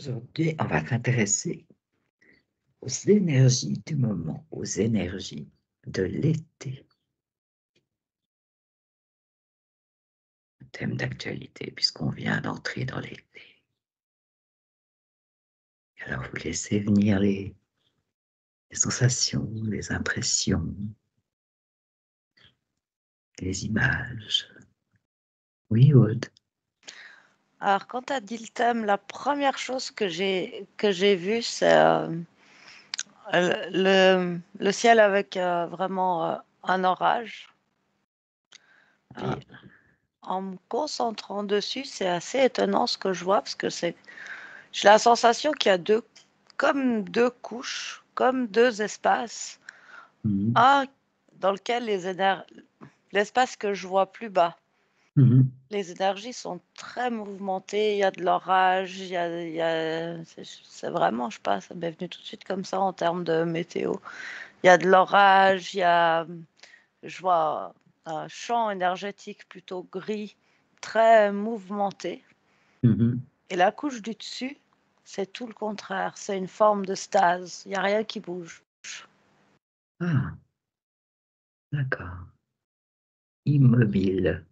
Aujourd'hui, on va s'intéresser aux énergies du moment, aux énergies de l'été. Un thème d'actualité puisqu'on vient d'entrer dans l'été. Alors, vous laissez venir les sensations, les impressions, les images. Oui, Aude. Alors, quand tu as dit le thème, la première chose que j'ai vue, c'est le ciel avec vraiment un orage. Ah, Puis, en me concentrant dessus, c'est assez étonnant ce que je vois parce que j'ai la sensation qu'il y a comme deux couches, comme deux espaces. mhm, Un dans lequel l'espace que je vois plus bas. mhm. Les énergies sont très mouvementées, il y a de l'orage, c'est vraiment, je sais pas, ça m'est venu tout de suite comme ça en termes de météo. Il y a de l'orage, je vois un champ énergétique plutôt gris, très mouvementé. Mhm. Et la couche du dessus, c'est tout le contraire, c'est une forme de stase, il n'y a rien qui bouge. Ah, d'accord. Immobile.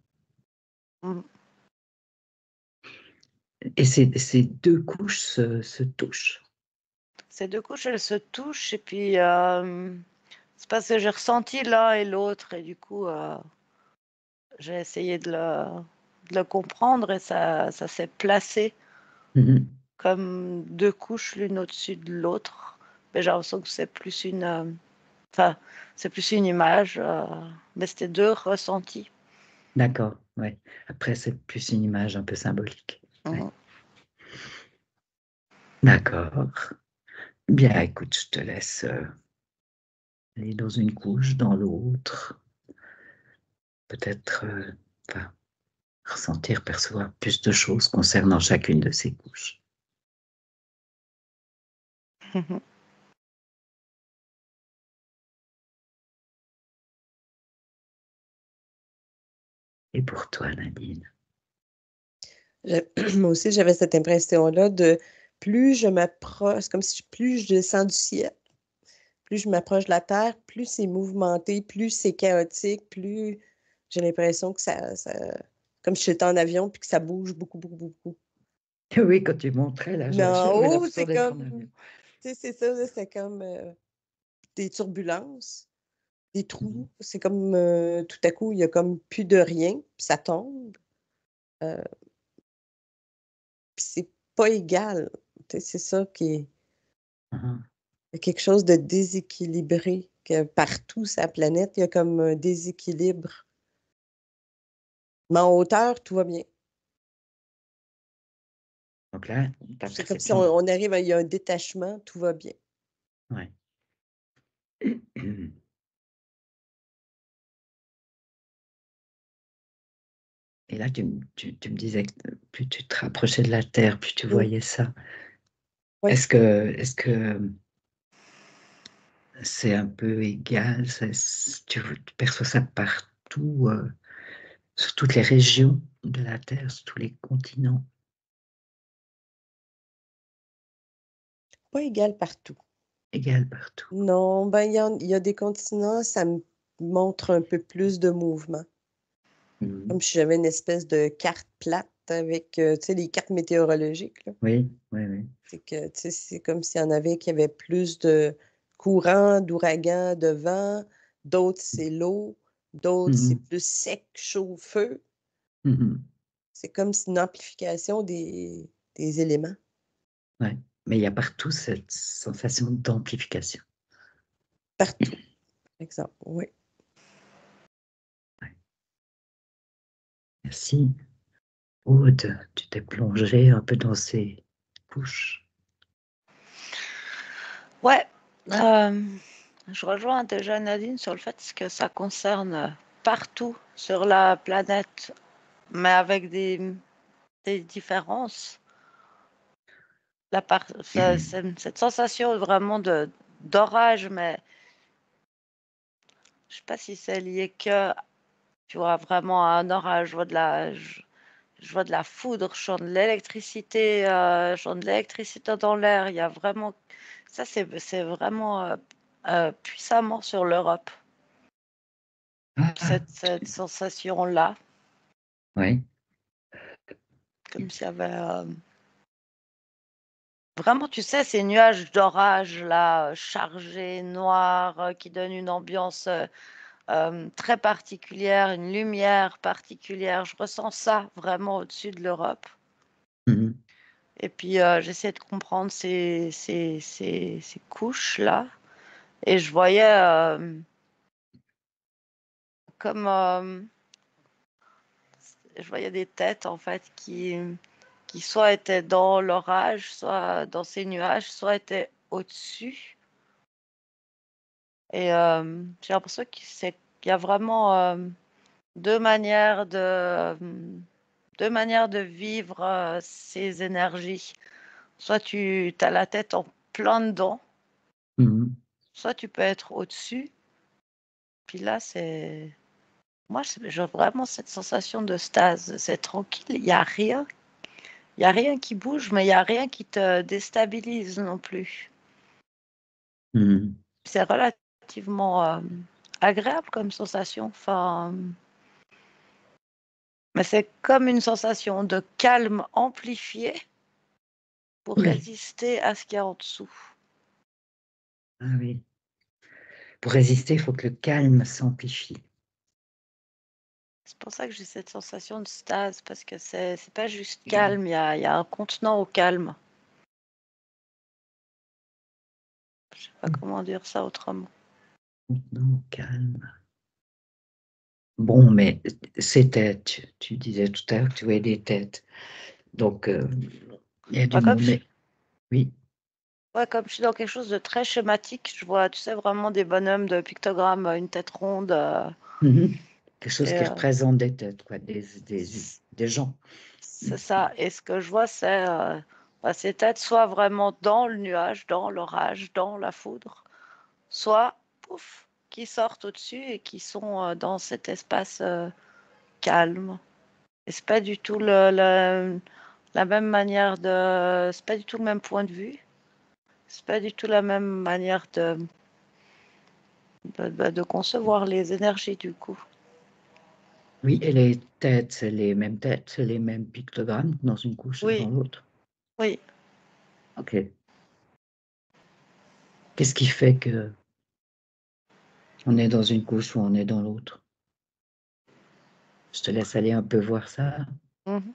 Mm. Et ces deux couches se touchent. Ces deux couches, elles se touchent et puis c'est parce que j'ai ressenti l'un et l'autre et du coup, j'ai essayé de le comprendre et ça s'est placé Mhm. comme deux couches l'une au-dessus de l'autre. Mais j'ai l'impression que enfin, c'est plus une image, mais c'était deux ressentis. D'accord, ouais. Après, c'est plus une image un peu symbolique. Ouais. Mhm. D'accord. Bien, écoute, je te laisse aller dans une couche, dans l'autre. Peut-être enfin, ressentir, percevoir plus de choses concernant chacune de ces couches. Et pour toi, Nadine? Moi aussi, j'avais cette impression-là de plus je m'approche, c'est comme si plus je descends du ciel, plus je m'approche de la Terre, plus c'est mouvementé, plus c'est chaotique, plus j'ai l'impression que comme si j'étais en avion puis que ça bouge beaucoup, beaucoup, beaucoup. Oui, quand tu montrais, là, Mais en j'avais haut, l'impression c'est d'être en comme, avion. tu sais, c'est ça, là, c'est comme des turbulences, des trous. C'est comme tout à coup, il y a comme plus de rien, puis ça tombe. Euh, Puis c'est pas égal. Tu sais, c'est ça qui est. Mhm. Il y a quelque chose de déséquilibré, que partout sur la planète, il y a comme un déséquilibre. Mais en hauteur, tout va bien. Donc là, ta C'est comme si on, perception. on arrive il y a un détachement, tout va bien. Ouais. Et là, tu me disais que plus tu te rapprochais de la Terre, plus tu Mm. voyais ça. Oui. Est-ce que c'est un peu égal, tu perçois ça partout, sur toutes les régions de la Terre, sur tous les continents? Pas égal partout. Égal partout. Non, ben il y a des continents, ça me montre un peu plus de mouvement. Mhm. Comme si j'avais une espèce de carte plate avec, tu sais, les cartes météorologiques, là. Oui, oui, oui. C'est que, tu sais, c'est comme s'il y en avait qui avaient plus de courant, d'ouragan, de vent. D'autres, c'est l'eau. D'autres, c'est Mhm. plus sec, chaud, feu. Mhm. C'est comme si une amplification des éléments. Ouais. Mais il y a partout cette sensation d'amplification. Partout, par exemple. Oui. Ouais. Merci. Aude, tu t'es plongée un peu dans ces couches. Ouais, je rejoins déjà Nadine sur le fait que ça concerne partout sur la planète, mais avec des différences. Cette sensation vraiment d'orage, mais je sais pas si c'est lié que, tu vois, vraiment à un orage. Je vois je vois de la foudre, je sens de l'électricité, je sens de l'électricité dans l'air. Il y a vraiment, ça c'est vraiment puissamment sur l'Europe, Ah, cette sensation-là, oui. comme s'il y avait vraiment, tu sais, ces nuages d'orage là, chargés, noirs, qui donnent une ambiance très particulière, une lumière particulière. Je ressens ça vraiment au-dessus de l'Europe. Mhm. Et puis, j'essayais de comprendre ces couches-là. Et comme, je voyais des têtes, en fait, qui soit étaient dans l'orage, soit dans ces nuages, soit étaient au-dessus. Et j'ai l'impression qu'il y a vraiment deux manières de vivre ces énergies. Soit tu as la tête en plein dedans, Mhm. soit tu peux être au-dessus. Puis là, moi, j'ai vraiment cette sensation de stase. C'est tranquille, il n'y a rien. Il n'y a rien qui bouge, mais il n'y a rien qui te déstabilise non plus. Mhm. C'est relativement agréable comme sensation. Enfin, mais c'est comme une sensation de calme amplifié pour Oui. résister à ce qu'il y a en dessous. Ah oui. Pour résister, il faut que le calme s'amplifie. C'est pour ça que j'ai cette sensation de stase, parce que c'est pas juste calme, il y a un contenant au calme. Je sais pas comment dire ça autrement. Non, calme. Bon, mais ces têtes, tu disais tout à l'heure que tu voyais des têtes. Donc, il y a du Bah, monde, mais oui. comme je suis dans quelque chose de très schématique, je vois, tu sais, vraiment des bonhommes de pictogrammes, une tête ronde. Mhm. Quelque chose Et qui représente des têtes, quoi, des gens. c'est ça. Et ce que je vois, c'est ces têtes soit vraiment dans le nuage, dans l'orage, dans la foudre, soit, pouf, qui sortent au-dessus et qui sont dans cet espace calme. Et c'est pas du tout la même manière de. C'est pas du tout le même point de vue. C'est pas du tout la même manière de concevoir les énergies, du coup. Oui, et les têtes, c'est les mêmes têtes, c'est les mêmes pictogrammes dans une couche et dans Oui, l'autre. oui. OK. Qu'est-ce qui fait que on est dans une couche ou on est dans l'autre? Je te laisse aller un peu voir ça, Mhm.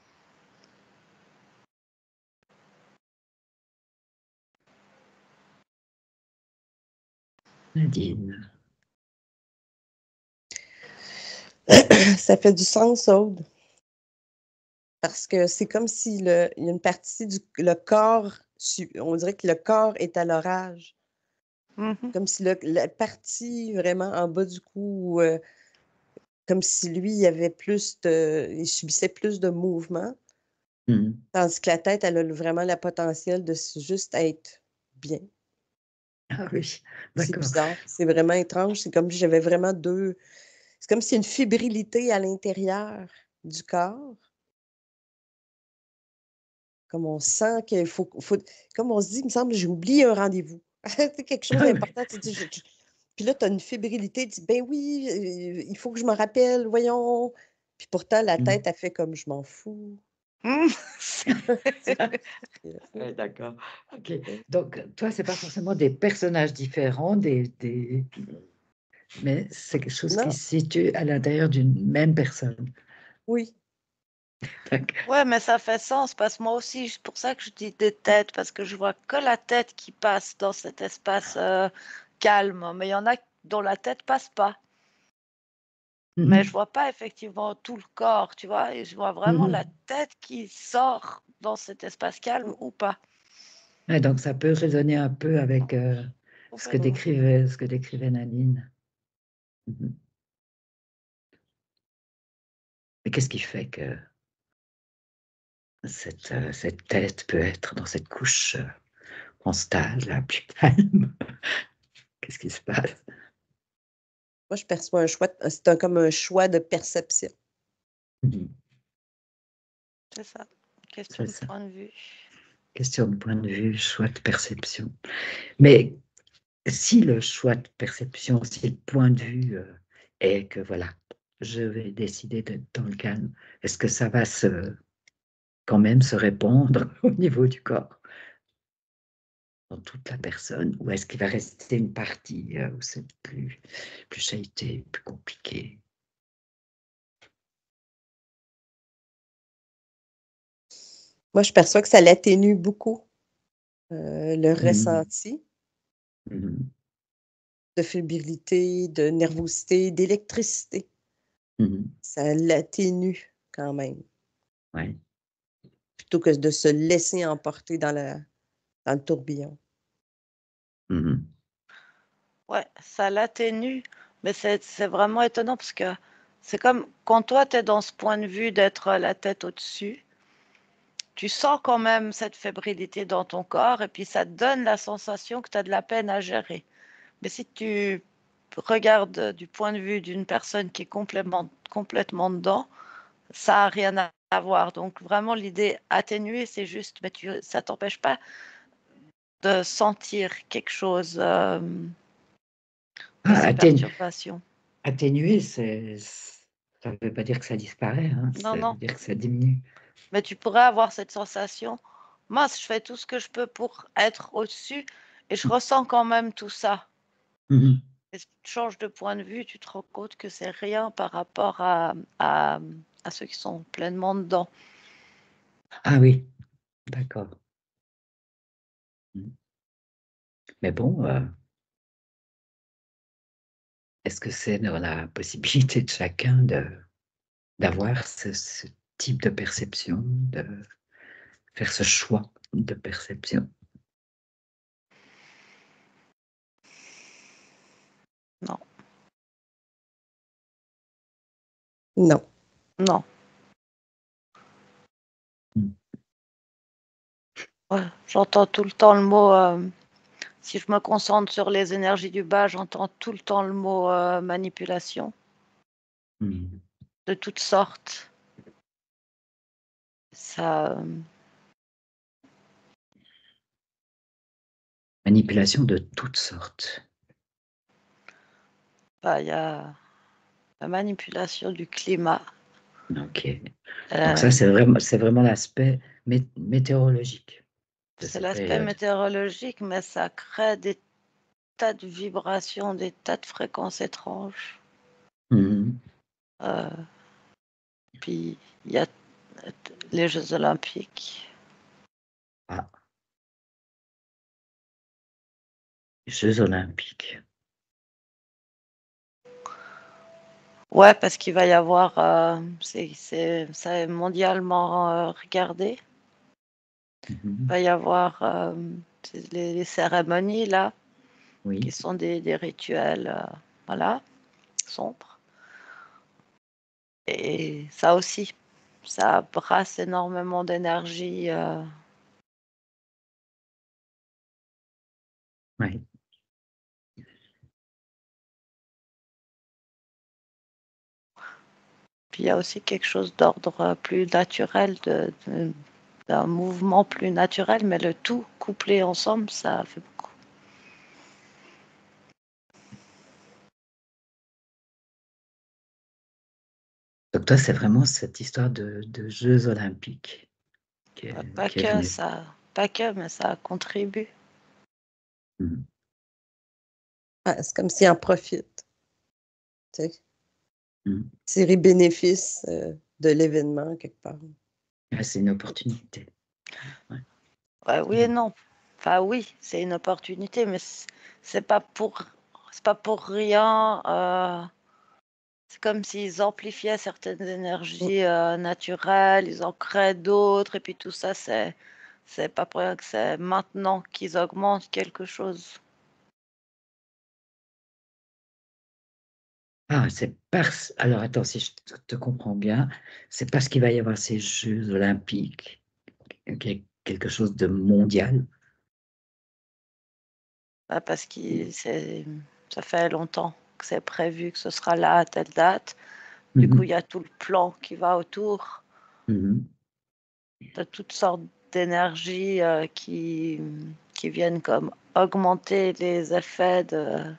Nadine. Ça fait du sens, Aude, parce que c'est comme si il y a une partie le corps, on dirait que le corps est à l'orage. Mhm. Comme si la partie vraiment en bas du cou, comme si lui, il subissait plus de mouvements, Mhm. tandis que la tête, elle a vraiment le potentiel de juste être bien. Ah oui, C'est d'accord. bizarre, c'est vraiment étrange. C'est comme si j'avais vraiment deux. C'est comme s'il y a une fébrilité à l'intérieur du corps. Comme on sent qu'il faut, comme on se dit, il me semble, j'ai oublié un rendez-vous. C'est quelque chose Ah oui. d'important. Tu dis, puis là, tu as une fébrilité, tu dis, ben oui, il faut que je me rappelle, voyons. Puis pourtant, la Mhm. tête a fait comme je m'en fous. Mhm. Oui, d'accord. OK. Donc, toi, c'est pas forcément des personnages différents, mais c'est quelque chose qui Non, se situe à l'intérieur d'une même personne. oui. D'accord. Ouais, mais ça fait sens parce que moi aussi, c'est pour ça que je dis des têtes, parce que je vois que la tête qui passe dans cet espace calme, mais il y en a dont la tête passe pas. Mais je Mhm. vois pas effectivement tout le corps, tu vois, et je vois vraiment la Mhm. tête qui sort dans cet espace calme Mm, ou pas. Ouais, donc, ça peut résonner un peu avec Complètement. ce que décrivait Nadine. Mhm. Mais qu'est-ce qui fait que cette tête peut être dans cette couche en stade, là, plus calme? Qu'est-ce qui se passe? Moi, je perçois un choix, comme un choix de perception. Mhm. C'est ça. Question C'est de ça. point de vue. Question de point de vue, choix de perception. Mais si le choix de perception, si le point de vue est que voilà, je vais décider d'être dans le calme, est-ce que ça va quand même se répandre au niveau du corps, dans toute la personne, ou est-ce qu'il va rester une partie où c'est plus chahuté, plus compliqué? Moi, je perçois que ça l'atténue beaucoup, le Mhm. ressenti Mhm. de fébrilité, de nervosité, d'électricité. Mhm. Ça l'atténue quand même, Ouais. plutôt que de se laisser emporter dans le tourbillon. Mhm. Ouais, ça l'atténue, mais c'est vraiment étonnant parce que c'est comme quand toi, tu es dans ce point de vue d'être la tête au-dessus, tu sens quand même cette fébrilité dans ton corps et puis ça te donne la sensation que tu as de la peine à gérer. Mais si tu regardes du point de vue d'une personne qui est complètement dedans, ça n'a rien à voir. Donc vraiment, l'idée atténuée, c'est juste, mais ça t'empêche pas de sentir quelque chose de Ah, ces perturbations. atténuer, ça ne veut pas dire que ça disparaît, hein, Non, ça veut non. dire que ça diminue. Mais tu pourrais avoir cette sensation, mince, je fais tout ce que je peux pour être au-dessus et je ressens quand même tout ça. Mhm. Et si tu changes de point de vue, tu te rends compte que c'est rien par rapport à ceux qui sont pleinement dedans. Ah oui, d'accord. Mhm. Mais bon, est-ce que c'est dans la possibilité de chacun d'avoir ce type de perception, de faire ce choix de perception? Non, Non. non. Mhm. Ouais, j'entends tout le temps le mot, si je me concentre sur les énergies du bas, j'entends tout le temps le mot manipulation Mhm. de toutes sortes. Ça, Manipulation de toutes sortes. bah, il y a la manipulation du climat. Ok. Donc ça, Euh, c'est vraiment l'aspect météorologique de c'est cette l'aspect période. météorologique, mais ça crée des tas de vibrations, des tas de fréquences étranges. Mhm. Euh, puis il y a les Jeux Olympiques. Ah, Jeux olympiques. Ouais, parce qu'il va y avoir, ça est mondialement regardé. Il Mhm. va y avoir les cérémonies là, qui Oui. sont des rituels, voilà, sombres. Et ça aussi, ça brasse énormément d'énergie. Oui. Puis il y a aussi quelque chose d'ordre plus naturel, d'un mouvement plus naturel, mais le tout couplé ensemble, ça fait beaucoup. Donc toi, c'est vraiment cette histoire de Jeux olympiques Pas qui est que venue. ça, pas que, mais ça contribue. Mhm. Ah, c'est comme s'ils en profitent, tu sais, Mhm. tirer bénéfice de l'événement quelque part. Ah, c'est une opportunité. Ouais. Ouais, oui et non. Enfin oui, c'est une opportunité, mais c'est pas pour, c'est pas pour rien. C'est comme s'ils amplifiaient certaines Mm. énergies naturelles, ils en créent d'autres, et puis tout ça, c'est pas pour rien que c'est maintenant qu'ils augmentent quelque chose. Ah, c'est parce... Alors attends, si je te comprends bien, c'est parce qu'il va y avoir ces Jeux olympiques, qu'il y a quelque chose de mondial. Parce que ça fait longtemps que c'est prévu que ce sera là à telle date. Du coup, il Mhm. y a tout le plan qui va autour. Mhm. de toutes sortes d'énergies qui viennent comme augmenter les effets de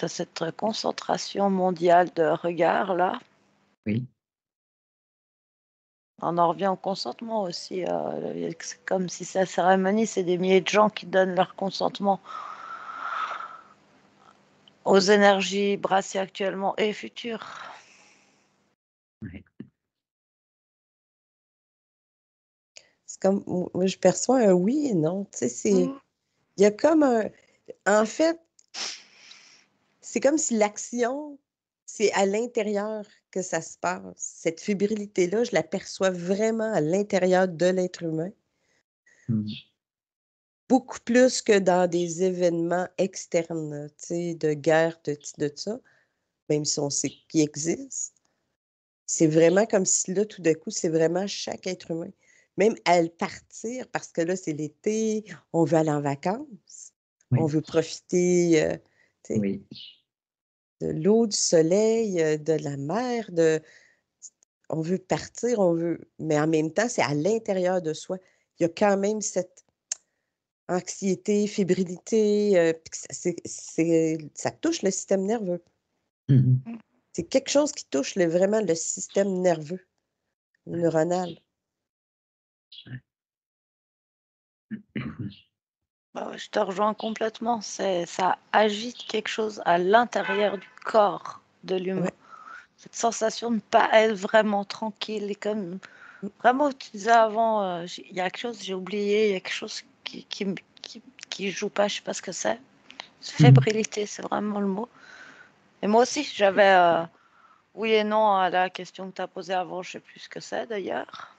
cette concentration mondiale de regard là. Oui. On en revient au consentement aussi. C'est comme si cette cérémonie, c'est des milliers de gens qui donnent leur consentement aux énergies brassées actuellement et futures. Oui. C'est comme, moi, je perçois un oui et non. Tu sais, Mm. il y a comme un. En fait, c'est comme si l'action, c'est à l'intérieur que ça se passe. Cette fébrilité-là, je la perçois vraiment à l'intérieur de l'être humain, Mm. beaucoup plus que dans des événements externes, tu sais, de guerre, de ça, même si on sait qu'ils existent. C'est vraiment comme si là, tout d'un coup, c'est vraiment chaque être humain. Même à le partir, parce que là, c'est l'été, on veut aller en vacances, on Oui. veut profiter, tu sais, Oui. de l'eau, du soleil, de la mer, on veut partir, mais en même temps, c'est à l'intérieur de soi. Il y a quand même cette anxiété, fébrilité, puis que ça touche le système nerveux. Mhm. C'est quelque chose qui touche vraiment le système nerveux, neuronal. Je te rejoins complètement. Ça agite quelque chose à l'intérieur du corps de l'humain. Ouais. Cette sensation de ne pas être vraiment tranquille. Et comme vraiment, tu disais avant, il y a quelque chose, j'ai oublié, il y a quelque chose qui joue pas, je sais pas ce que c'est. Mhm. Fébrilité, c'est vraiment le mot. Et moi aussi, j'avais oui et non à la question que tu as posée avant, je sais plus ce que c'est d'ailleurs.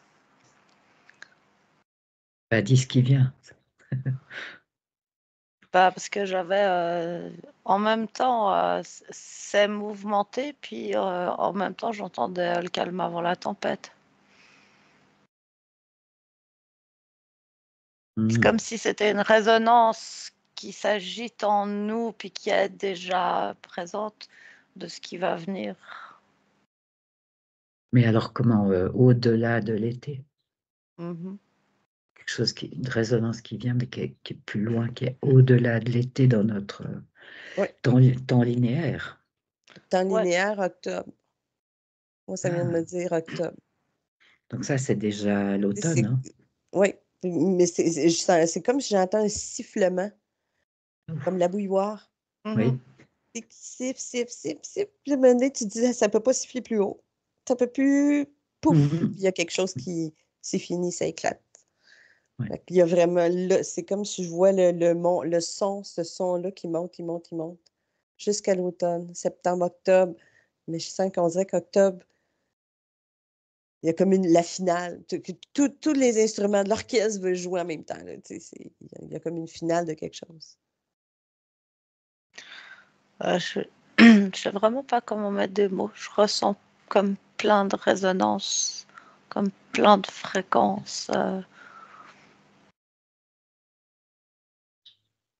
Bah, dis ce qui vient. Parce que j'avais en même temps c'est mouvementé, puis en même temps j'entendais le calme avant la tempête. C'est Mhm. comme si c'était une résonance qui s'agite en nous, puis qui est déjà présente de ce qui va venir. Mais alors comment, au-delà de l'été? Mhm. Quelque chose une résonance qui vient, mais qui est plus loin, qui est au-delà de l'été dans notre Oui, temps linéaire. temps Ouais. linéaire, octobre. Moi, ça vient de me Ah, dire octobre. donc ça, c'est déjà l'automne, C'est, hein? oui, mais c'est comme si j'entends un sifflement, comme la bouilloire. Mhm. Oui. Et qui siffle, siffle, siffle, siffle. Puis à un moment donné, tu te dis, ça ne peut pas siffler plus haut. Ça ne peut plus. Pouf! Mhm. Il y a quelque chose qui. C'est fini, ça éclate. Ouais. Fait qu'il y a vraiment. C'est comme si je vois le son, ce son-là qui monte, qui monte, qui monte. Jusqu'à l'automne, septembre, octobre. Mais je sens qu'on dirait qu'octobre, il y a comme la finale. Tous les instruments de l'orchestre veulent jouer en même temps. Là, il y a comme une finale de quelque chose. Je ne sais vraiment pas comment mettre des mots. Je ressens comme plein de résonances, comme plein de fréquences.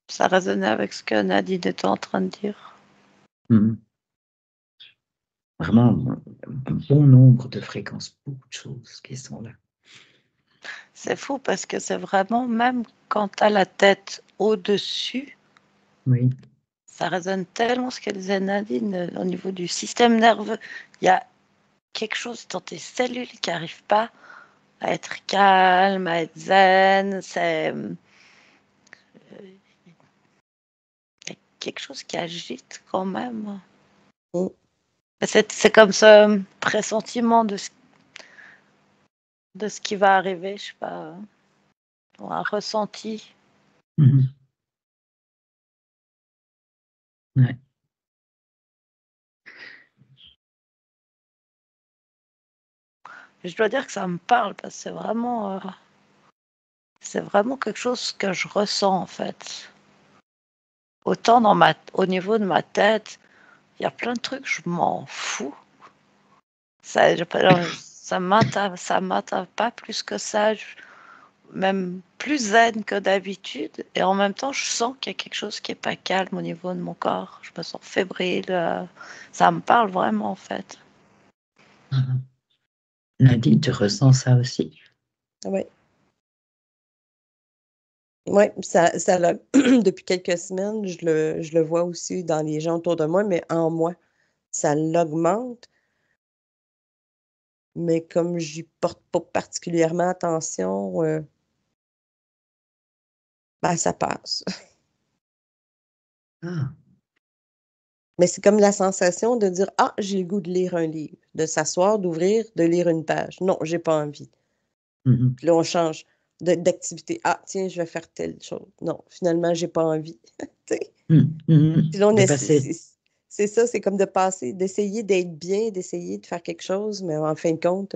Ça résonnait avec ce que Nadine était en train de dire. Mhm. Vraiment, un bon nombre de fréquences, beaucoup de choses qui sont là. C'est fou parce que c'est vraiment, même quand tu as la tête au-dessus, Oui. ça résonne tellement ce que disait Nadine au niveau du système nerveux. Il y a quelque chose dans tes cellules qui n'arrive pas à être calme, à être zen. C'est quelque chose qui agite quand même. Mm. C'est comme ce pressentiment de ce qui va arriver, je sais pas, ou un ressenti. Mhm. Ouais. Je dois dire que ça me parle parce que c'est vraiment quelque chose que je ressens en fait. Autant au niveau de ma tête, il y a plein de trucs, je m'en fous. Ça m'atteint pas plus que ça, même plus zen que d'habitude. Et en même temps, je sens qu'il y a quelque chose qui est pas calme au niveau de mon corps. Je me sens fébrile. Ça me parle vraiment en fait. Mhm. Nadine, tu ressens ça aussi? Oui. Oui, ça depuis quelques semaines, je le vois aussi dans les gens autour de moi, mais en moi, ça l'augmente. Mais comme j'y porte pas particulièrement attention, ben, ça passe. Ah, Mais c'est comme la sensation de dire: «Ah, j'ai le goût de lire un livre», de s'asseoir, d'ouvrir, de lire une page. Non, j'ai pas envie. mhm. Puis là, on change d'activité. «Ah, tiens, je vais faire telle chose». Non, finalement, j'ai pas envie. Tu sais? Puis là, on De est passer. c'est ça, c'est comme de passer, d'essayer d'être bien, d'essayer de faire quelque chose, mais en fin de compte,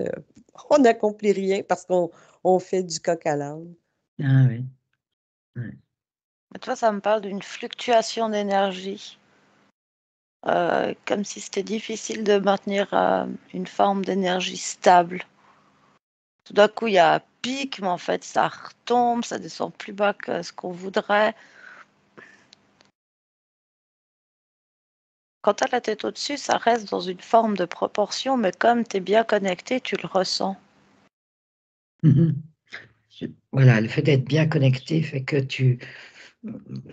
on n'accomplit rien parce qu'on fait du coq à l'âne. Ah oui. Ouais. Mais toi, ça me parle d'une fluctuation d'énergie, comme si c'était difficile de maintenir une forme d'énergie stable. Tout d'un coup, il y a un pic, mais en fait, ça retombe, ça descend plus bas que ce qu'on voudrait. Quand tu as la tête au-dessus, ça reste dans une forme de proportion, mais comme tu es bien connecté, tu le ressens. Mhm. Voilà, le fait d'être bien connecté fait que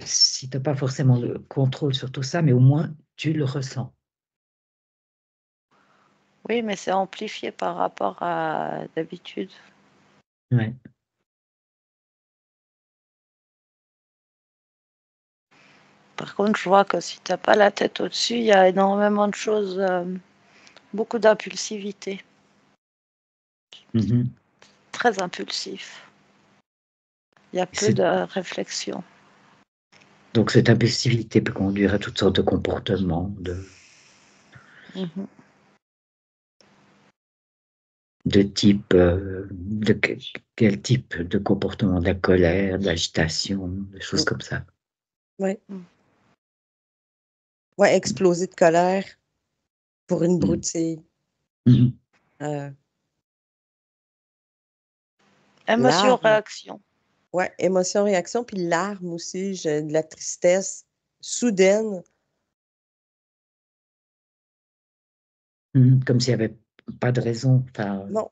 si tu n'as pas forcément le contrôle sur tout ça, mais au moins tu le ressens. Oui, mais c'est amplifié par rapport à d'habitude. Ouais. Par contre, je vois que si tu n'as pas la tête au-dessus, il y a énormément de choses, beaucoup d'impulsivité, Mhm. très impulsif. Il y a peu C'est- de réflexion. Donc cette impulsivité peut conduire à toutes sortes de comportements, Mhm. de type, quel type de comportement? De la colère, de l'agitation, des choses comme ça. Oui. Mm. Ouais, exploser de colère pour une Mhm. broutille. Mhm. Euh, Émotion, larmes. réaction. Ouais, émotion, réaction, puis larmes aussi. J'ai de la tristesse soudaine. Mhm. Comme s'il n'y avait pas de raison. Enfin, Non.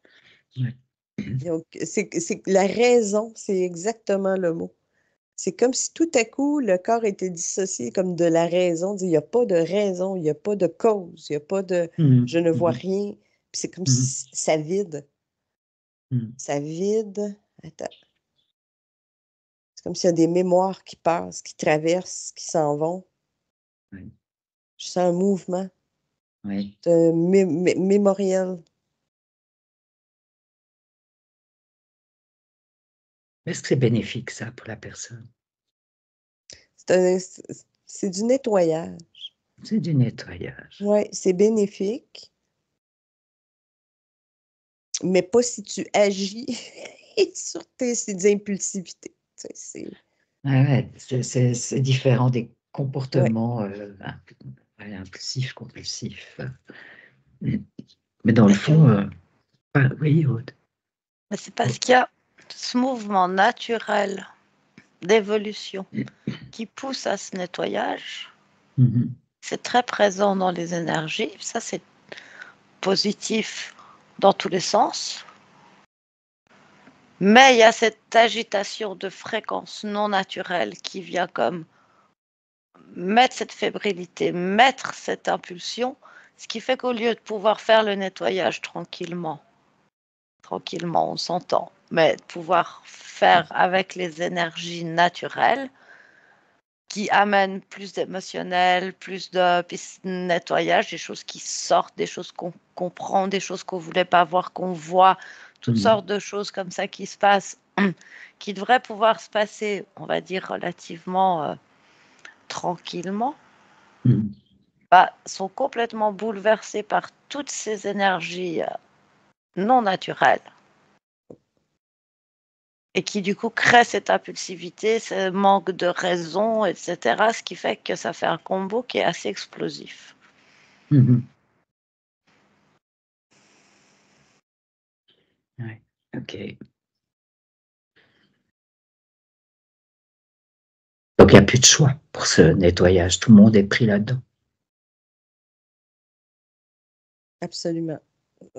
ouais. Donc, c'est la raison, c'est exactement le mot. C'est comme si tout à coup, le corps était dissocié comme de la raison. Il n'y a pas de raison, il n'y a pas de cause, il n'y a pas de je Mhm. ne vois Mhm. rien. Puis c'est comme Mhm. si ça vide. Mhm. Ça vide. Attends. C'est comme s'il y a des mémoires qui passent, qui traversent, qui s'en vont. Ouais. Je sens un mouvement Ouais. de mémoriel. Est-ce que c'est bénéfique, ça, pour la personne? C'est du nettoyage. C'est du nettoyage. Oui, c'est bénéfique, mais pas si tu agis sur tes impulsivités. Tu sais, Ouais, c'est différent des ouais. comportements impulsifs, compulsifs. Mais dans le Mais tu fond, vois, oui, Aude. mais c'est parce qu'il y a ce mouvement naturel d'évolution qui pousse à ce nettoyage. Mhm. C'est très présent dans les énergies. Ça, c'est positif dans tous les sens. Mais il y a cette agitation de fréquence non naturelle qui vient comme mettre cette fébrilité, mettre cette impulsion, ce qui fait qu'au lieu de pouvoir faire le nettoyage tranquillement, on s'entend, mais de pouvoir faire avec les énergies naturelles qui amènent plus d'émotionnel, plus de nettoyage, des choses qui sortent, des choses qu'on comprend, des choses qu'on ne voulait pas voir, qu'on voit, toutes Mhm. sortes de choses comme ça qui se passent, qui devraient pouvoir se passer, on va dire, relativement tranquillement, Mhm. bah, sont complètement bouleversées par toutes ces énergies non naturelles et qui du coup créent cette impulsivité, ce manque de raison, etc., ce qui fait que ça fait un combo qui est assez explosif. Mhm. Ouais. OK. Donc, il n'y a plus de choix pour ce nettoyage. Tout le monde est pris là-dedans. Absolument.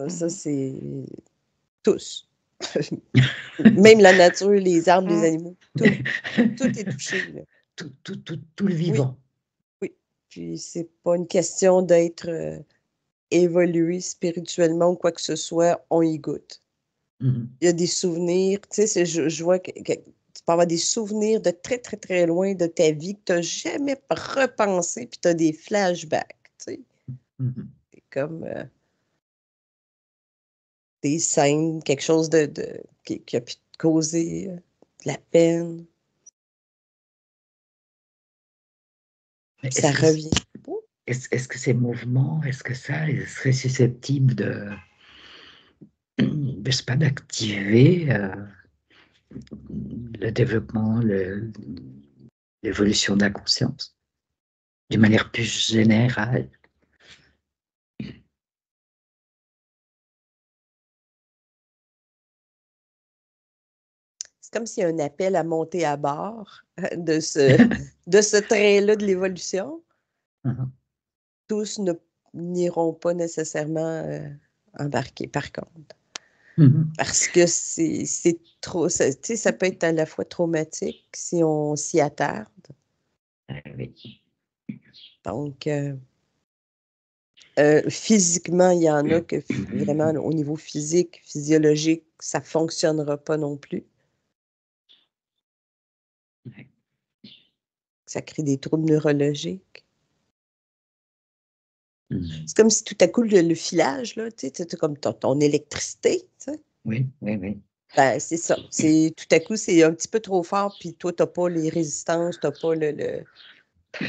Ça, c'est tous. Même la nature, les arbres, les animaux, tout est touché, là. Tout le Oui, vivant. oui. Puis c'est pas une question d'être évolué spirituellement ou quoi que ce soit, on y goûte. Mhm. Il y a des souvenirs, tu sais, je vois que tu peux avoir des souvenirs de très, très, très loin de ta vie que tu n'as jamais repensé, puis tu as des flashbacks, tu sais. Mhm. C'est comme des scènes, quelque chose qui a pu te causer de la peine, Mais puis ça revient. Oh, est-ce que ces mouvements, est-ce que ça serait susceptible je sais pas, d'activer le développement, l'évolution de la conscience, d'une manière plus générale? c'est comme s'il y a un appel à monter à bord de ce train-là de l'évolution. Mhm. Tous n'iront pas nécessairement embarquer, par contre. Mhm. Parce que c'est trop, tu sais, ça peut être à la fois traumatique si on s'y attarde. Oui. Donc, physiquement, il y en a que vraiment, au niveau physique, physiologique, ça ne fonctionnera pas non plus. Ouais. Ça crée des troubles neurologiques. Mhm. C'est comme si tout à coup, le filage, là, tu sais, c'est comme ton électricité, tu sais. Oui, oui, oui. Ben, c'est ça. C'est, tout à coup, c'est un petit peu trop fort, puis toi, tu n'as pas les résistances, tu n'as pas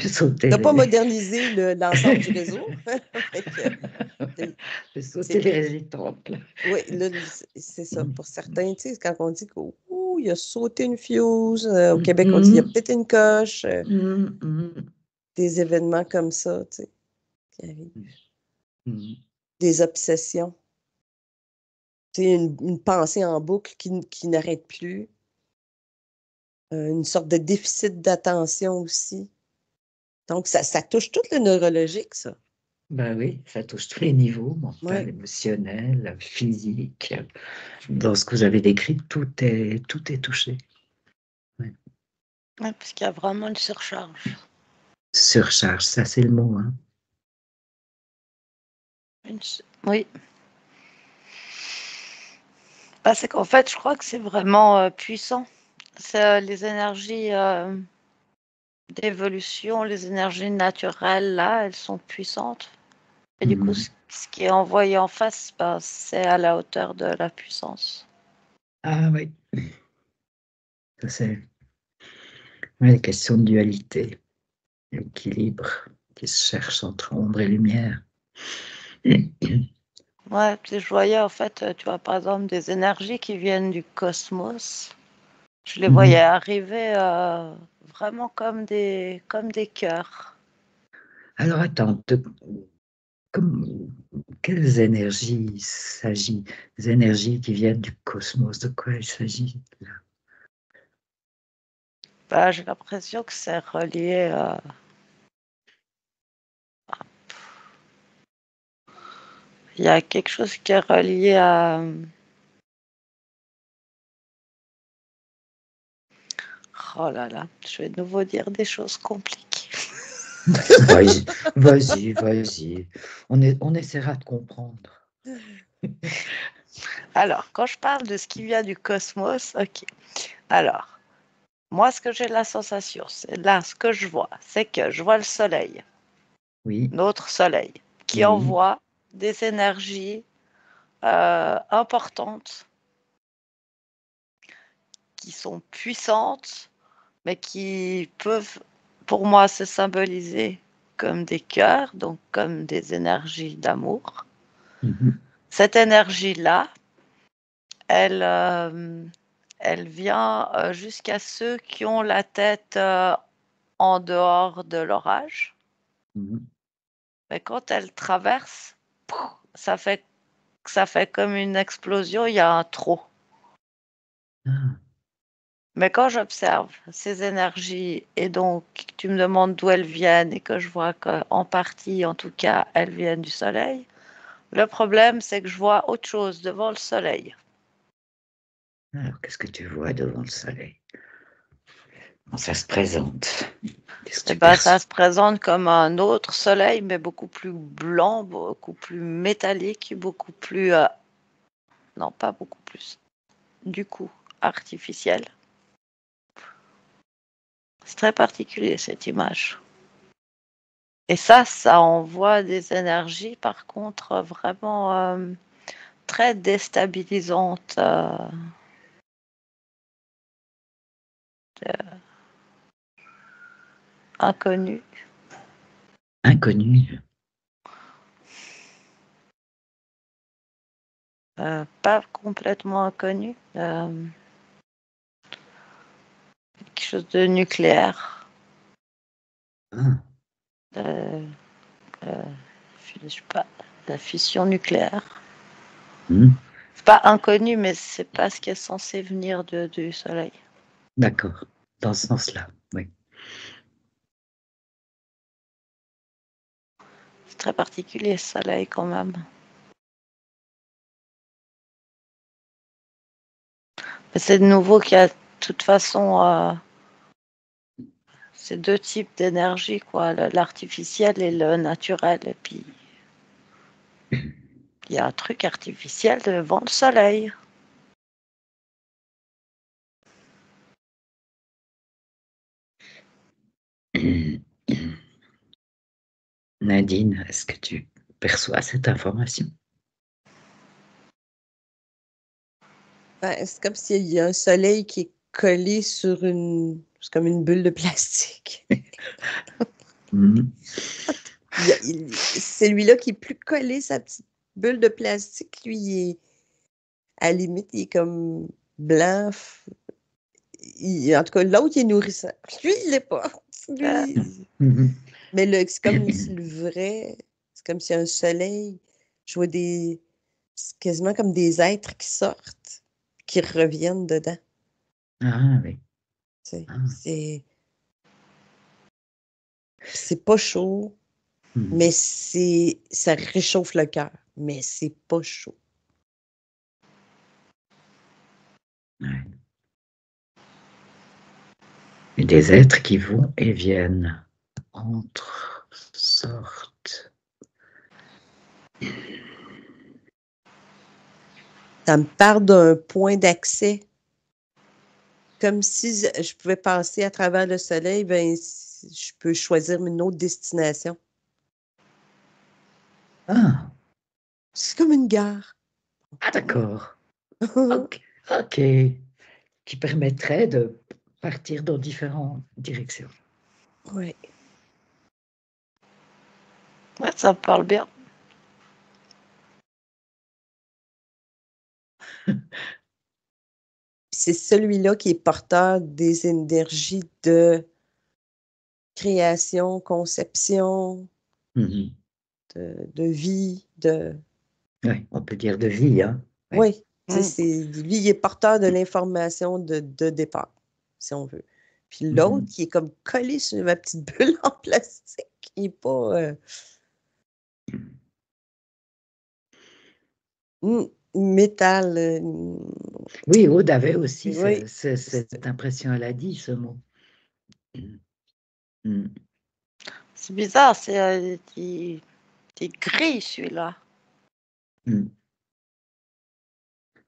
Sauter t'as pas les... modernisé l'ensemble du réseau. Fait que, sauter c'est, les résistantes, là. oui, là, c'est ça. Mhm. Pour certains, tu sais, quand on dit qu'il a sauté une fuse, au Québec, on dit il y a Mhm. peut-être une coche, Mhm. Mhm. des événements comme ça, tu sais, qui arrivent. Mhm. Des obsessions. Tu sais, une pensée en boucle qui n'arrête plus. Une sorte de déficit d'attention aussi. Donc, ça touche tout le neurologique, ça. Ben oui, ça touche tous les niveaux, mental, Oui. émotionnel, physique. Dans ce que vous avez décrit, tout est touché. Ouais. Ouais, parce qu'il y a vraiment une surcharge. Surcharge, ça c'est le mot. Hein. Oui. Bah, c'est qu'en fait, je crois que c'est vraiment puissant. C'est les énergies d'évolution, les énergies naturelles, là, elles sont puissantes. Et du coup, Mhm. ce qui est envoyé en face, bah, c'est à la hauteur de la puissance. Ah oui, ça c'est la question de dualité, l'équilibre qui se cherche entre ombre et lumière. Ouais, puis je voyais en fait, tu vois, par exemple, des énergies qui viennent du cosmos. Je les voyais Mhm. arriver vraiment comme des cœurs. Alors attends, comme, quelles énergies il s'agit? Des énergies qui viennent du cosmos, de quoi il s'agit? Bah, j'ai l'impression que c'est relié. Il y a quelque chose qui est relié à. Oh là là, je vais de nouveau dire des choses compliquées. Vas-y, vas-y, vas-y. On essaiera de comprendre. Alors, quand je parle de ce qui vient du cosmos, ok. Alors, moi, ce que j'ai la sensation, c'est là, ce que je vois, c'est que je vois le soleil, Oui, notre soleil, qui oui. envoie des énergies importantes, qui sont puissantes, mais qui peuvent, pour moi, se symboliser comme des cœurs, donc comme des énergies d'amour. Mhm. Cette énergie-là, elle, elle vient jusqu'à ceux qui ont la tête en dehors de l'orage. Mhm. Mais quand elle traverse, ça fait comme une explosion, il y a un trou. Ah, Mais quand j'observe ces énergies et donc tu me demandes d'où elles viennent et que je vois qu'en partie, en tout cas, elles viennent du soleil, Le problème, c'est que je vois autre chose devant le soleil. Alors, qu'est-ce que tu vois devant le soleil? Comment ça se présente? Qu'est-ce que Eh tu ben, ça perçois? se présente comme un autre soleil, mais beaucoup plus blanc, beaucoup plus métallique, beaucoup plus... non, pas beaucoup plus. Du coup, artificiel. C'est très particulier, cette image. Et ça envoie des énergies, par contre, vraiment très déstabilisantes. Inconnues. Inconnu. Pas complètement inconnues. Quelque chose de nucléaire. Ah, Je sais pas, la fission nucléaire. hmm, C'est pas inconnu, mais c'est pas ce qui est censé venir du Soleil. d'accord. Dans ce sens-là, oui. C'est très particulier, ce Soleil, quand même. Mais c'est de nouveau qu'il y a, de toute façon, ces deux types d'énergie, quoi, l'artificiel et le naturel. Et puis, il y a un truc artificiel devant le Soleil. Nadine, est-ce que tu perçois cette information? Ben, c'est comme s'il y a un soleil qui est collé sur une... C'est comme une bulle de plastique. Hmm, Celui-là qui est plus collé, sa petite bulle de plastique, lui, à la limite, il est comme blanc. En tout cas, l'autre, il est nourrissant. Lui, il l'est pas. Euh, Lui, mhm. mais c'est comme si le vrai, c'est comme si un soleil, je vois c'est quasiment comme des êtres qui sortent, qui reviennent dedans. Ah oui. Tu sais. Ah, C'est pas chaud, hmm, mais ça réchauffe le cœur, mais c'est pas chaud. ouais. Et des êtres qui vont et viennent, entrent, sortent. Ça me parle d'un point d'accès, comme si je pouvais passer à travers le soleil, ben, je peux choisir une autre destination. Ah, C'est comme une gare. ah d'accord. Ok, ok. Qui permettrait de partir dans différentes directions. Oui. ouais, ça me parle bien. C'est celui-là qui est porteur des énergies de création, conception, Mhm. de vie, de... Oui, on peut dire de vie, hein. Oui. Oui, tu sais, lui, il est porteur de l'information de départ, si on veut. Puis l'autre, Mhm. qui est comme collé sur ma petite bulle en plastique, il n'est pas... métal. Oui, Aude avait aussi Oui. cette impression, elle a dit ce mot. Mhm. C'est bizarre, il est gris, celui-là. Mhm.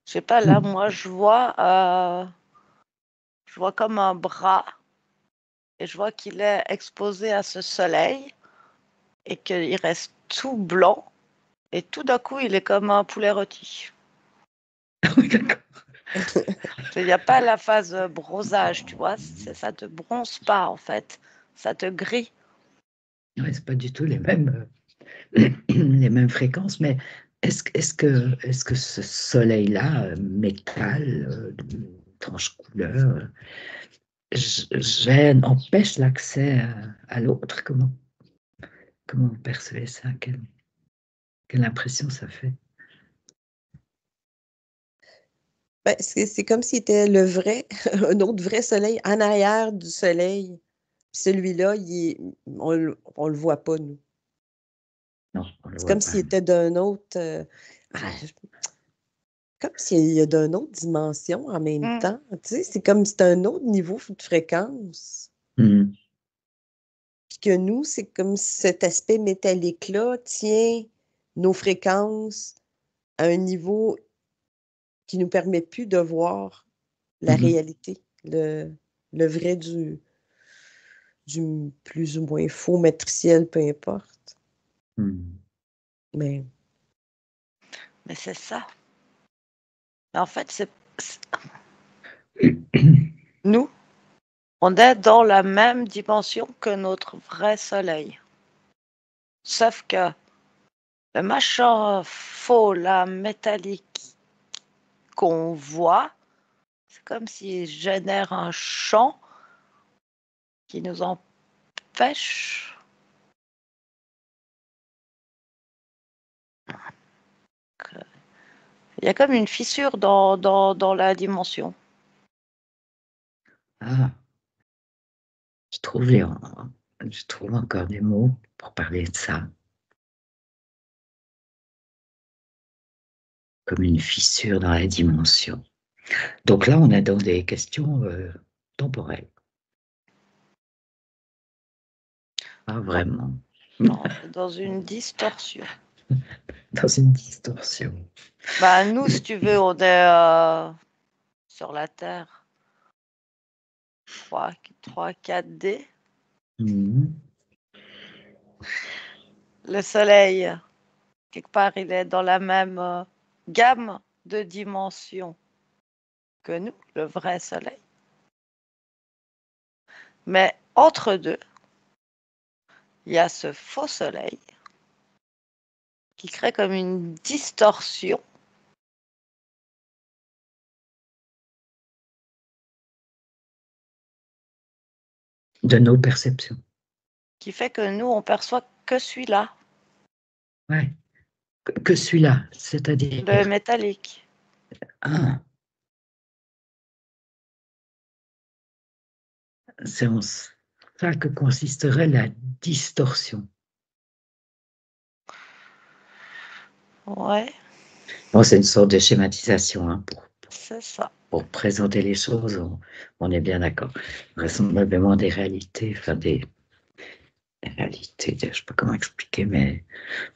Je sais pas, là, Mhm. moi, je vois comme un bras et je vois qu'il est exposé à ce soleil et qu'il reste tout blanc et tout d'un coup, il est comme un poulet rôti. Oui, d'accord. Il n'y a pas la phase bronzage, tu vois, ça te bronze pas, en fait. Ça te grille. Ouais, c'est pas du tout les mêmes fréquences, mais est-ce que ce soleil-là, métal, tranche couleur, gêne, empêche l'accès à l'autre? Comment vous percevez ça? Quelle impression ça fait? Ben, c'est comme s'il était le vrai, un autre vrai soleil en arrière du soleil. Puis celui-là, on le voit pas, nous. Non, on le C'est voit comme pas. s'il était d'un autre. Comme s'il y a d'une autre dimension en même Mm. temps. Tu sais, c'est comme si c'est un autre niveau de fréquence. Mhm. Puis que nous, c'est comme si cet aspect métallique-là tient nos fréquences à un niveau qui nous permet plus de voir la Mhm. réalité, le vrai du plus ou moins faux matriciel, peu importe. Mhm. Mais Mais c'est ça. Mais en fait, nous, on est dans la même dimension que notre vrai soleil. Sauf que le machin faux, là, métallique qu'on voit, c'est comme s'il génère un champ qui nous empêche. Il y a comme une fissure dans la dimension. Ah, je trouve, je trouve encore des mots pour parler de ça. Comme une fissure dans la dimension. Donc là, on est dans des questions temporelles. Pas vraiment. Non, c'est dans une distorsion. Dans une distorsion. Bah, nous, si tu veux, on est sur la Terre 3-4D. Mhm. Le Soleil, quelque part, il est dans la même gamme de dimensions que nous, le vrai Soleil. Mais entre deux, il y a ce faux Soleil qui crée comme une distorsion De nos perceptions. qui fait que nous, on perçoit que celui-là, Ouais. Que celui-là, c'est-à-dire. le métallique. Ah, c'est en ça que consisterait la distorsion. Ouais, Bon, c'est une sorte de schématisation hein, c'est ça. pour présenter les choses, on est bien d'accord. Vraisemblablement des réalités, enfin des réalités, je ne sais pas comment expliquer, mais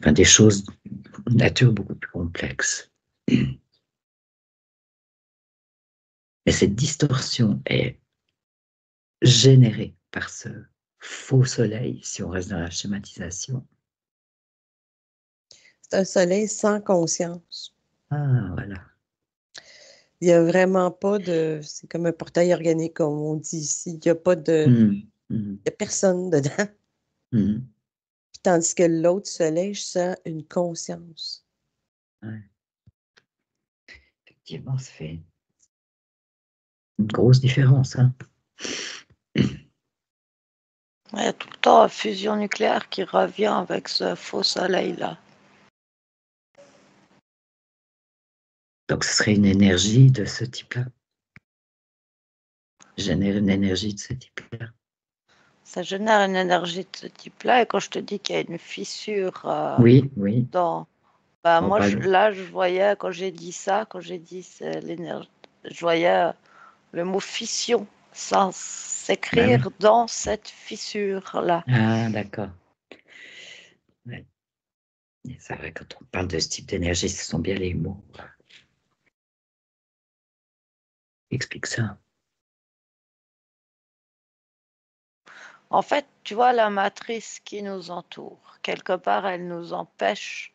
enfin, des choses de nature beaucoup plus complexe. Mais cette distorsion est générée par ce faux soleil, si on reste dans la schématisation. c'est un soleil sans conscience. Ah, voilà. Il n'y a vraiment pas de. C'est comme un portail organique, comme on dit ici. Il n'y a pas de. Mmh, mmh, Il y a personne dedans. mmh. Tandis que l'autre soleil, je sens une conscience. Ouais. Effectivement, ça fait une grosse différence. Hein. Il y a tout le temps une fusion nucléaire qui revient avec ce faux soleil-là. Donc, ce serait une énergie de ce type-là. Génère une énergie de ce type-là. Ça génère une énergie de ce type-là. Et quand je te dis qu'il y a une fissure Oui, oui. dans... Bah, On moi, parle. là, je voyais, quand j'ai dit ça, quand j'ai dit c'est l'énergie, je voyais le mot fission sans Bah s'écrire oui. dans cette fissure-là. Ah, d'accord. Ouais. C'est vrai, quand on parle de ce type d'énergie, ce sont bien les mots. Explique ça. En fait, tu vois, la matrice qui nous entoure, quelque part, elle nous empêche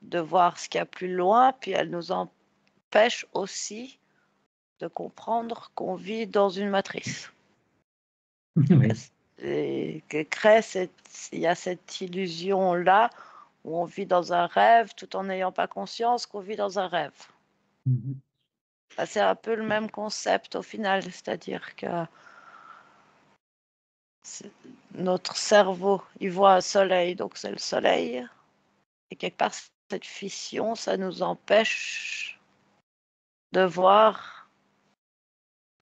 de voir ce qu'il y a plus loin, puis elle nous empêche aussi de comprendre qu'on vit dans une matrice. Oui. Et que crée il y a cette illusion-là où on vit dans un rêve tout en n'ayant pas conscience qu'on vit dans un rêve. Mhm. Bah, c'est un peu le même concept au final, c'est-à-dire que notre cerveau, il voit un soleil, donc c'est le soleil, et quelque part, cette fission, ça nous empêche de voir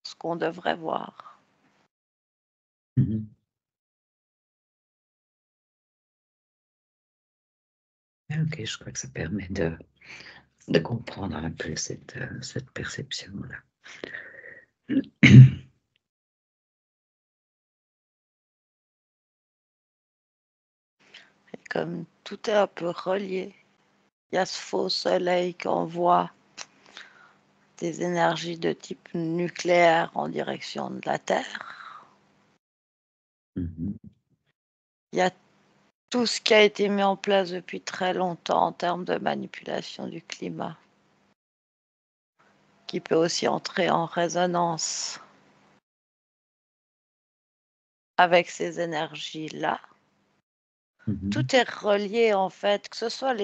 ce qu'on devrait voir. Mhm. Ok, je crois que ça permet de comprendre un peu cette perception-là. Et comme tout est un peu relié, il y a ce faux soleil qu'on voit des énergies de type nucléaire en direction de la Terre. Mhm. Il y a tout ce qui a été mis en place depuis très longtemps en termes de manipulation du climat, qui peut aussi entrer en résonance avec ces énergies-là. Mhm. Tout est relié en fait, que ce soit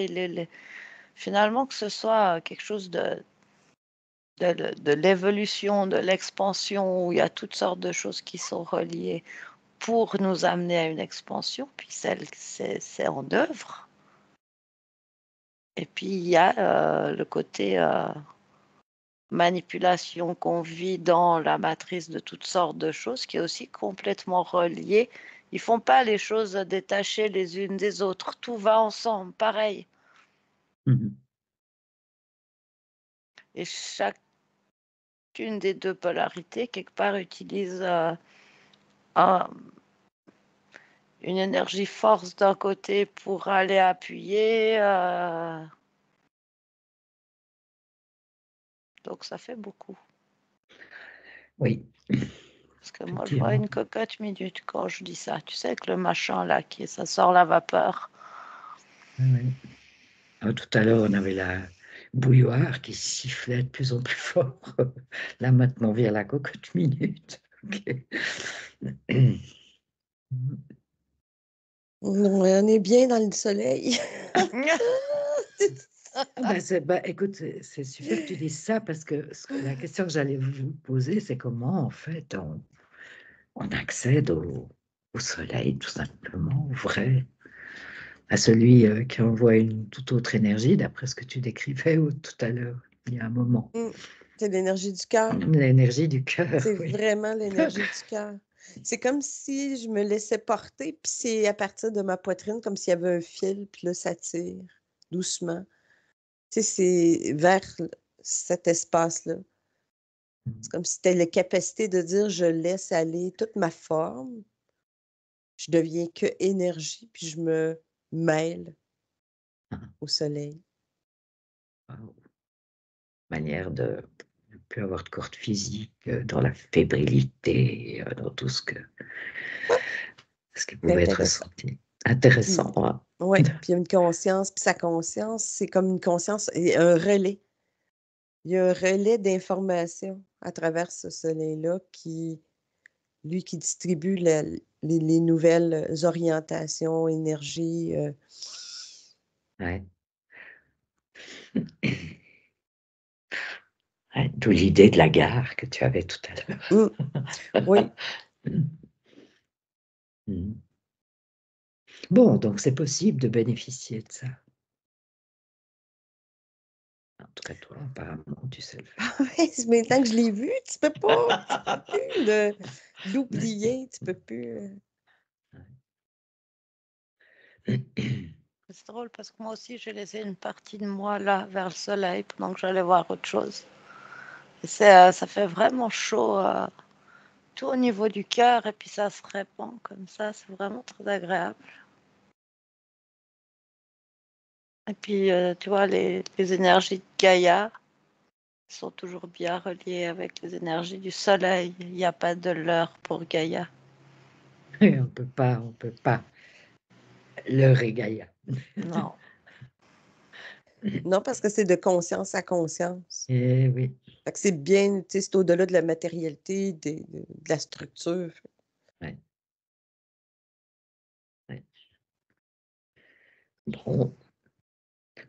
finalement que ce soit quelque chose de l'évolution, de l'expansion, où il y a toutes sortes de choses qui sont reliées pour nous amener à une expansion, puis c'est en œuvre. Et puis il y a le côté manipulation qu'on vit dans la matrice de toutes sortes de choses qui est aussi complètement relié. Ils font pas les choses détachées les unes des autres, tout va ensemble, pareil. Mhm. Et chacune des deux polarités, quelque part, utilise une énergie force d'un côté pour aller appuyer. Donc ça fait beaucoup. Oui, Parce que moi, je vois effectivement. une cocotte minute quand je dis ça. Tu sais que le machin là, ça sort la vapeur. Oui. Tout à l'heure, on avait la bouilloire qui sifflait de plus en plus fort. Là, maintenant, vient la cocotte minute. Ok. On est bien dans le soleil. Écoute, c'est super que tu dises ça parce que la question que j'allais vous poser, c'est comment en fait on accède au soleil, tout simplement, au vrai, à celui qui envoie une toute autre énergie, d'après ce que tu décrivais tout à l'heure, il y a un moment. C'est l'énergie du cœur. L'énergie du cœur, C'est oui. vraiment l'énergie du cœur. C'est comme si je me laissais porter, puis c'est à partir de ma poitrine, comme s'il y avait un fil, puis là, ça tire doucement. Tu sais, c'est vers cet espace-là. C'est comme si tu as la capacité de dire, je laisse aller toute ma forme, je deviens que énergie, puis je me mêle au soleil. Wow. Manière de ne plus avoir de corde physique, dans la fébrilité, dans tout ce qui C'est pouvait être intéressant. ressenti. Intéressant, Puis, hein. ouais, puis il y a une conscience, puis sa conscience, c'est comme une conscience et un relais. Il y a un relais d'information à travers ce soleil-là qui, lui, qui distribue les nouvelles orientations, énergies. Ouais. Ouais, d'où l'idée de la gare que tu avais tout à l'heure. Oui, Mm. Bon, donc c'est possible de bénéficier de ça. En tout cas, toi, apparemment, tu sais le faire. ouais, c'est maintenant que je l'ai vu, tu peux plus l'oublier, tu peux plus. C'est drôle parce que moi aussi, j'ai laissé une partie de moi là, vers le soleil, pendant que j'allais voir autre chose. Et ça fait vraiment chaud, tout au niveau du cœur, et puis ça se répand comme ça, c'est vraiment très agréable. Et puis, tu vois, les énergies de Gaïa sont toujours bien reliées avec les énergies du soleil. Il n'y a pas de leurre pour Gaïa. On peut pas le régailler. Non. Non, parce que c'est de conscience à conscience. Eh oui. Fait que c'est bien, tu sais, c'est au-delà de la matérialité, de la structure. Ouais, ouais. Bon,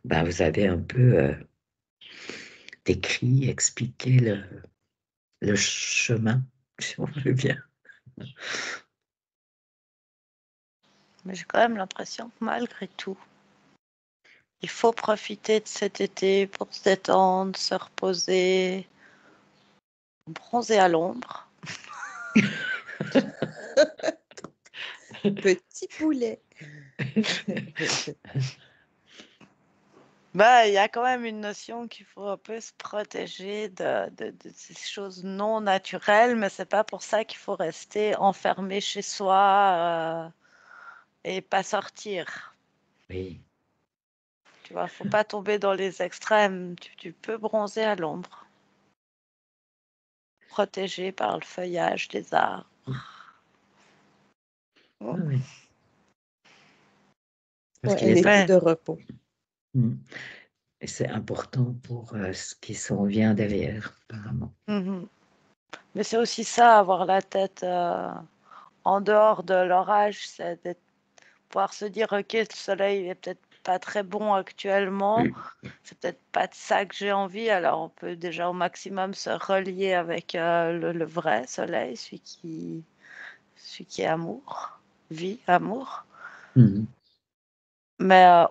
ben, vous avez un peu décrit, expliqué le chemin, si on veut bien. Mais j'ai quand même l'impression que malgré tout, il faut profiter de cet été pour se détendre, se reposer, bronzer à l'ombre. Petit poulet. Bah, il y a quand même une notion qu'il faut un peu se protéger de ces choses non naturelles, mais c'est pas pour ça qu'il faut rester enfermé chez soi et pas sortir. Oui, Tu vois, faut pas tomber dans les extrêmes. Tu peux bronzer à l'ombre, protégé par le feuillage des arbres. oui, oui. Parce Ouais, qu'il un est été Ouais. de repos. et c'est important pour ce qui s'en vient derrière, apparemment. Mhm. Mais c'est aussi ça, avoir la tête en dehors de l'orage, c'est de pouvoir se dire, ok, le soleil est peut-être pas très bon actuellement, c'est peut-être pas de ça que j'ai envie, alors on peut déjà au maximum se relier avec le vrai soleil, celui qui est amour, vie, amour. Mhm. Mais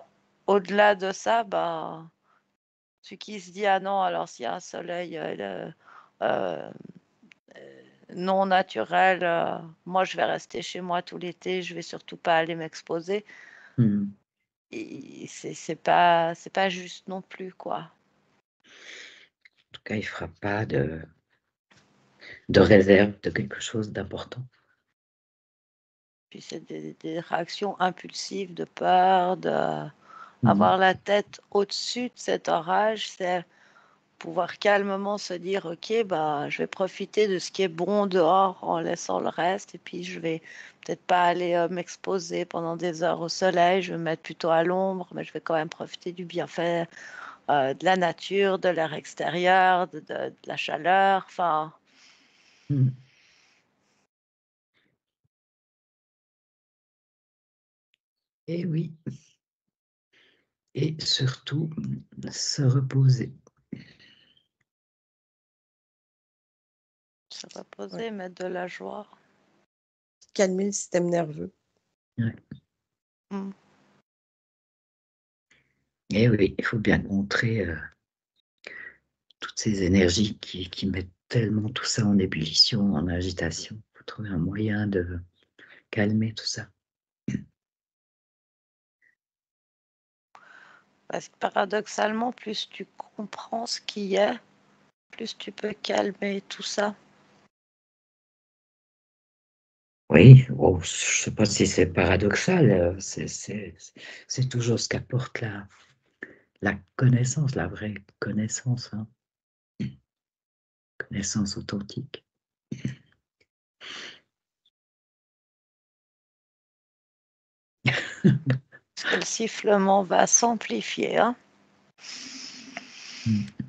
au-delà de ça, bah, celui qui se dit, ah non, alors s'il y a un soleil euh, non naturel, moi je vais rester chez moi tout l'été, je vais surtout pas aller m'exposer. Mhm. Et c'est pas juste non plus, quoi. En tout cas, il ne fera pas de réserve de quelque chose d'important. Puis c'est des réactions impulsives de peur, Mhm. avoir la tête au-dessus de cet orage, c'est pouvoir calmement se dire, ok, bah, je vais profiter de ce qui est bon dehors en laissant le reste, et puis je vais peut-être pas aller m'exposer pendant des heures au soleil, je vais me mettre plutôt à l'ombre, mais je vais quand même profiter du bienfait de la nature, de l'air extérieur, de la chaleur, enfin. Mhm. Et oui, et surtout se reposer. Se Ouais. reposer, mettre de la joie. Calmer le système nerveux. Ouais. Mm. Et oui, il faut bien montrer toutes ces énergies qui mettent tellement tout ça en ébullition, en agitation. Il faut trouver un moyen de calmer tout ça. Parce que paradoxalement, plus tu comprends ce qui est, plus tu peux calmer tout ça. Oui, oh, je ne sais pas si c'est paradoxal, c'est toujours ce qu'apporte la connaissance, la vraie connaissance, hein. Connaissance authentique. Parce que le sifflement va s'amplifier, hein. Mm.